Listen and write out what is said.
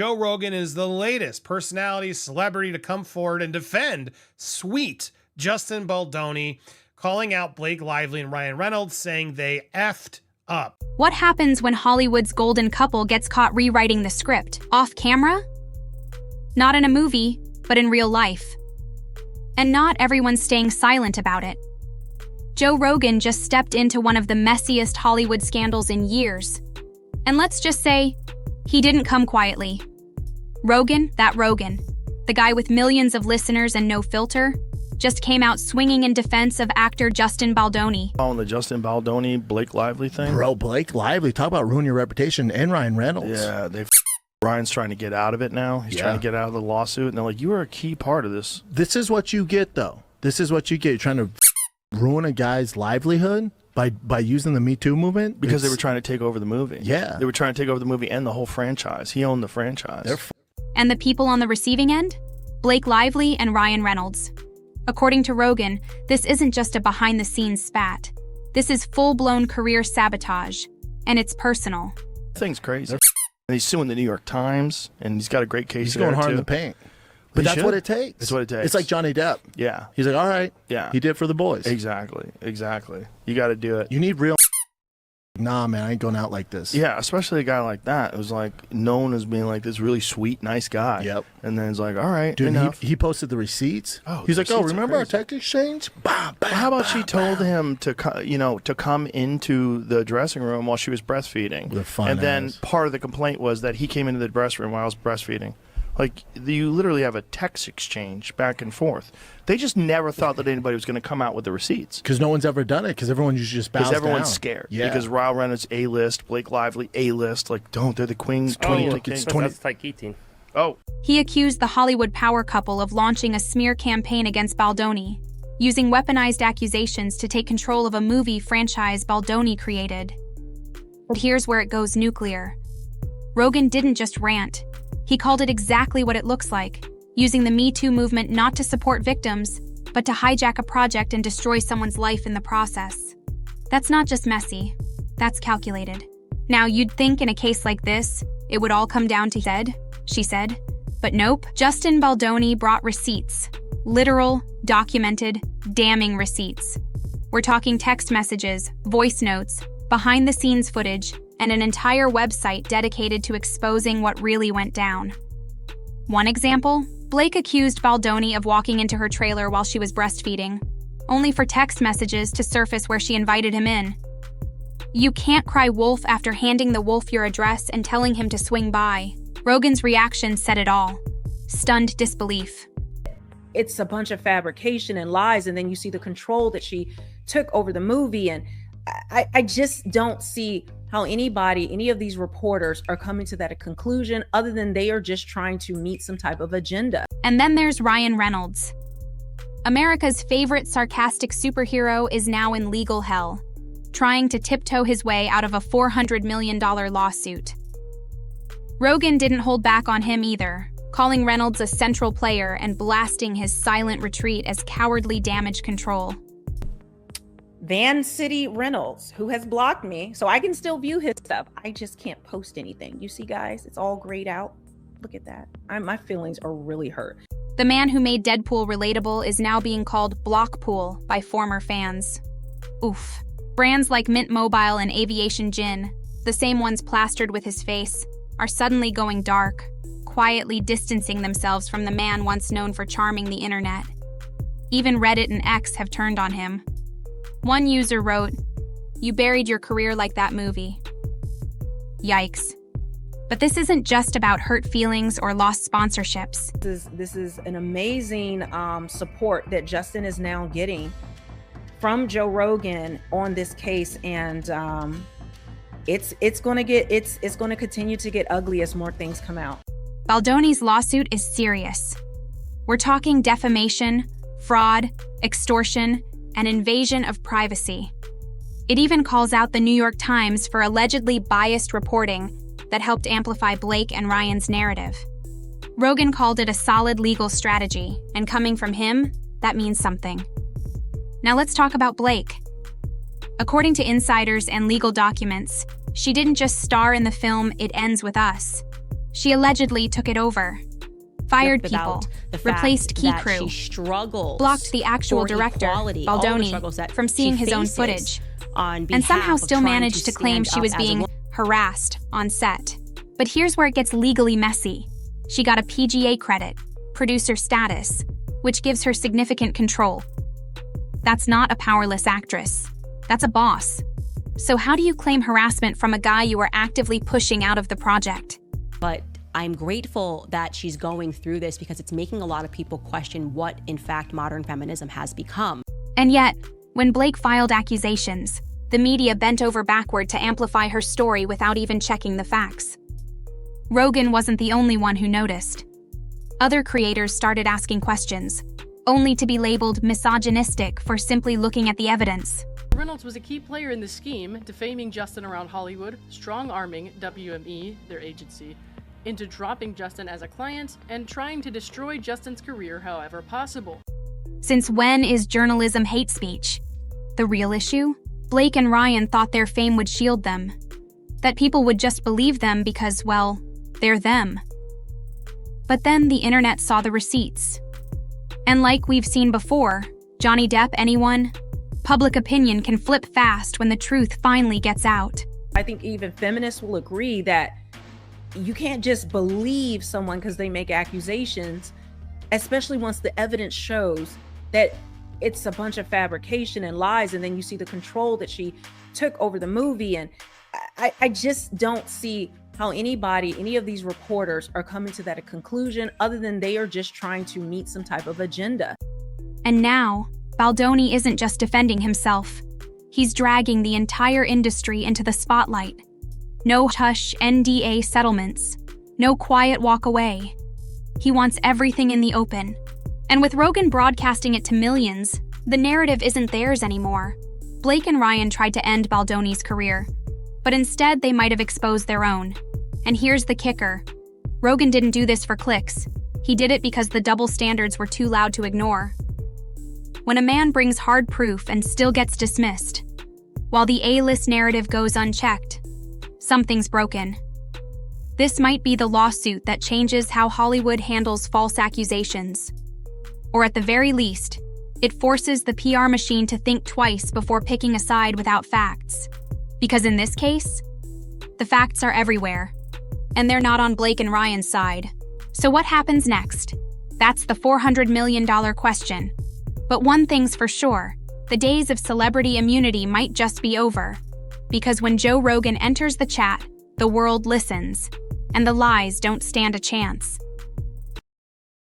Joe Rogan is the latest personality celebrity to come forward and defend sweet Justin Baldoni, calling out Blake Lively and Ryan Reynolds, saying they effed up. What happens when Hollywood's golden couple gets caught rewriting the script? Off camera? Not in a movie, but in real life. And not everyone's staying silent about it. Joe Rogan just stepped into one of the messiest Hollywood scandals in years. And let's just say, he didn't come quietly. Rogan, the guy with millions of listeners and no filter, just came out swinging in defense of actor Justin Baldoni. On the Justin Baldoni, Blake Lively thing? Bro, Blake Lively, talk about ruin your reputation, and Ryan Reynolds. Yeah, Ryan's trying to get out of it now. He's trying to get out of the lawsuit, and they're like, you were a key part of this. This is what you get, though. This is what you get. You're trying to ruin a guy's livelihood by using the Me Too movement. Because they were trying to take over the movie. Yeah. They were trying to take over the movie and the whole franchise. He owned the franchise. And the people on the receiving end? Blake Lively and Ryan Reynolds. According to Rogan, this isn't just a behind-the-scenes spat. This is full-blown career sabotage, and it's personal. Thing's crazy. And he's suing the New York Times, and he's got a great case. He's going hard in the paint. But that's what it takes. That's what it takes. It's like Johnny Depp. Yeah. He's like, all right. Yeah. He did it for the boys. Exactly. You got to do it. You need real. Nah, man, I ain't going out like this. Yeah, especially a guy like that. It was like known as being like this really sweet, nice guy. Yep. And then it's like, all right, dude, enough. He posted the receipts. Oh, he's like, oh, receipts remember our text exchange? Bah, bah, how about she told bah. him to come into the dressing room while she was breastfeeding? With fun and then ass. part of the complaint was that he came into the dressing room while I was breastfeeding. Like, you literally have a text exchange back and forth. They just never thought that anybody was going to come out with the receipts. Because no one's ever done it, because everyone usually just bows down. Because everyone's scared. Yeah. Because Ryan Reynolds, A-list, Blake Lively, A-list. Like, they're the queen. That's like eating. Oh. He accused the Hollywood power couple of launching a smear campaign against Baldoni, using weaponized accusations to take control of a movie franchise Baldoni created. But here's where it goes nuclear. Rogan didn't just rant. He called it exactly what it looks like, using the Me Too movement not to support victims, but to hijack a project and destroy someone's life in the process. That's not just messy, that's calculated. Now, you'd think in a case like this, it would all come down to she said. But nope, Justin Baldoni brought receipts. Literal, documented, damning receipts. We're talking text messages, voice notes, behind-the-scenes footage, and an entire website dedicated to exposing what really went down. One example, Blake accused Baldoni of walking into her trailer while she was breastfeeding, only for text messages to surface where she invited him in. You can't cry wolf after handing the wolf your address and telling him to swing by. Rogan's reaction said it all. Stunned disbelief. It's a bunch of fabrication and lies, and then you see the control that she took over the movie, and I just don't see how any of these reporters are coming to that conclusion other than they are just trying to meet some type of agenda. And then there's Ryan Reynolds. America's favorite sarcastic superhero is now in legal hell, trying to tiptoe his way out of a $400 million lawsuit. Rogan didn't hold back on him either, calling Reynolds a central player and blasting his silent retreat as cowardly damage control. Van City Reynolds, who has blocked me, so I can still view his stuff. I just can't post anything. You see, guys, it's all grayed out. Look at that. My feelings are really hurt. The man who made Deadpool relatable is now being called Blockpool by former fans. Oof. Brands like Mint Mobile and Aviation Gin, the same ones plastered with his face, are suddenly going dark, quietly distancing themselves from the man once known for charming the internet. Even Reddit and X have turned on him. One user wrote, "You buried your career like that movie." Yikes. But this isn't just about hurt feelings or lost sponsorships. This is an amazing support that Justin is now getting from Joe Rogan on this case, and it's going to continue to get ugly as more things come out. Baldoni's lawsuit is serious. We're talking defamation, fraud, extortion, and invasion of privacy. It even calls out the New York Times for allegedly biased reporting that helped amplify Blake and Ryan's narrative. Rogan called it a solid legal strategy, and coming from him, that means something. Now let's talk about Blake. According to insiders and legal documents, she didn't just star in the film It Ends With Us. She allegedly took it over, fired people, about the fact replaced key that crew, she struggles blocked the actual for director, equality, all the struggles Baldoni, that from seeing she his own faces footage, on and somehow behalf of still trying managed to claim stand she was up as a being woman. harassed on set. But here's where it gets legally messy. She got a PGA credit, producer status, which gives her significant control. That's not a powerless actress. That's a boss. So how do you claim harassment from a guy you are actively pushing out of the project? But I'm grateful that she's going through this because it's making a lot of people question what, in fact, modern feminism has become. And yet, when Blake filed accusations, the media bent over backward to amplify her story without even checking the facts. Rogan wasn't the only one who noticed. Other creators started asking questions, only to be labeled misogynistic for simply looking at the evidence. Reynolds was a key player in the scheme, defaming Justin around Hollywood, strong-arming WME, their agency, into dropping Justin as a client and trying to destroy Justin's career however possible. Since when is journalism hate speech? The real issue? Blake and Ryan thought their fame would shield them. That people would just believe them because, well, they're them. But then the internet saw the receipts. And like we've seen before, Johnny Depp, anyone? Public opinion can flip fast when the truth finally gets out. I think even feminists will agree that you can't just believe someone because they make accusations, especially once the evidence shows that it's a bunch of fabrication and lies, and then you see the control that she took over the movie. And I just don't see how any of these reporters are coming to that conclusion other than they are just trying to meet some type of agenda. And now, Baldoni isn't just defending himself. He's dragging the entire industry into the spotlight. No hush NDA settlements. No quiet walk away. He wants everything in the open. And with Rogan broadcasting it to millions, the narrative isn't theirs anymore. Blake and Ryan tried to end Baldoni's career, but instead they might have exposed their own. And here's the kicker. Rogan didn't do this for clicks. He did it because the double standards were too loud to ignore. When a man brings hard proof and still gets dismissed, while the A-list narrative goes unchecked, something's broken. This might be the lawsuit that changes how Hollywood handles false accusations. Or at the very least, it forces the PR machine to think twice before picking a side without facts. Because in this case, the facts are everywhere, and they're not on Blake and Ryan's side. So what happens next? That's the $400 million question. But one thing's for sure, the days of celebrity immunity might just be over. Because when Joe Rogan enters the chat, the world listens, and the lies don't stand a chance.